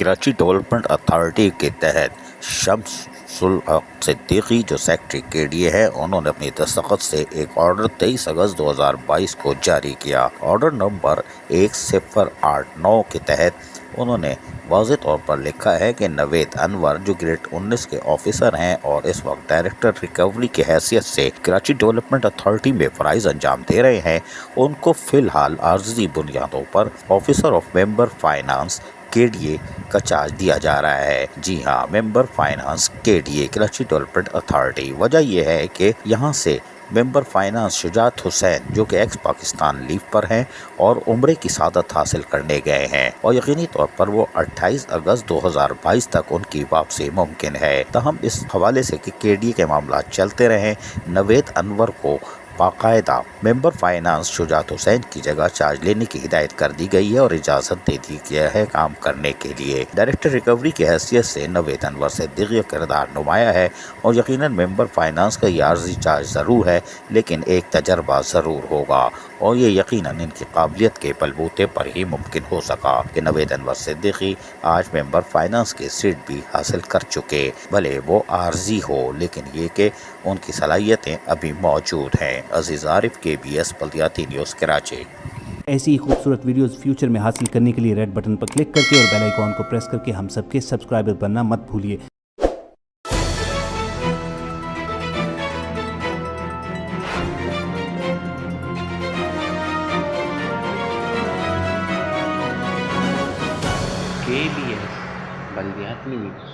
Karachi development authority کے تحت شمس الحق صدیقی جو سیکٹری کے ڈی اے ہے، انہوں نے اپنی دستخط سے ایک آرڈر 23 اگست 2022 کو جاری کیا۔ آرڈر نمبر 1089 کے تحت انہوں نے واضح طور پر لکھا ہے کہ نوید انور جو گریڈ 19 کے آفیسر ہیں اور اس وقت ڈائریکٹر ریکوری کی حیثیت سے کراچی ڈیولپمنٹ اتھارٹی میں فرائض انجام دے رہے ہیں، ان کو فی الحال عارضی بنیادوں پر آفیسر آف ممبر فائنانس کے ڈی اے کا چارج دیا جا رہا ہے۔ جی ہاں، ممبر فائنانس کے D A Karachi development authority. وجہ یہ ہے کہ یہاں سے ممبر فائنانس شجاعت حسین جو کہ ایکس پاکستان لیو پر ہیں اور عمرے کی سعادت حاصل کرنے گئے ہیں اور یقینی طور پر وہ 28 اگست 2022 تک ان کی واپسی ممکن ہے۔ تاہم اس حوالے سے کہ کے ڈی اے کے معاملات چلتے رہیں، نوید انور کو باقاعدہ ممبر فائنانس شجاعت حسین کی جگہ چارج لینے کی ہدایت کر دی گئی ہے اور اجازت دے دی گیا ہے کام کرنے کے لیے۔ ڈائریکٹر ریکوری کی حیثیت سے نوید انور صدیقی کا کردار نمایاں ہے اور یقیناً ممبر فائنانس کا یہ عارضی چارج ضرور ہے، لیکن ایک تجربہ ضرور ہوگا اور یہ یقیناً ان کی قابلیت کے بلبوتے پر ہی ممکن ہو سکا کہ نوید انور صدیقی آج ممبر فائنانس کی سیٹ بھی حاصل کر چکے، بھلے وہ عارضی ہو لیکن یہ کہ ان کی صلاحیتیں ابھی موجود ہیں۔ عزیز عارف، KBS بلدیاتی نیوز کراچی۔ ایسی ہی خوبصورت ویڈیوز فیوچر میں حاصل کرنے کے لیے ریڈ بٹن پر کلک کر کے اور بیل آئیکن کو پریس کر کے ہم سب کے سبسکرائبر بننا مت بھولیے۔ KBS بلدیاتی نیوز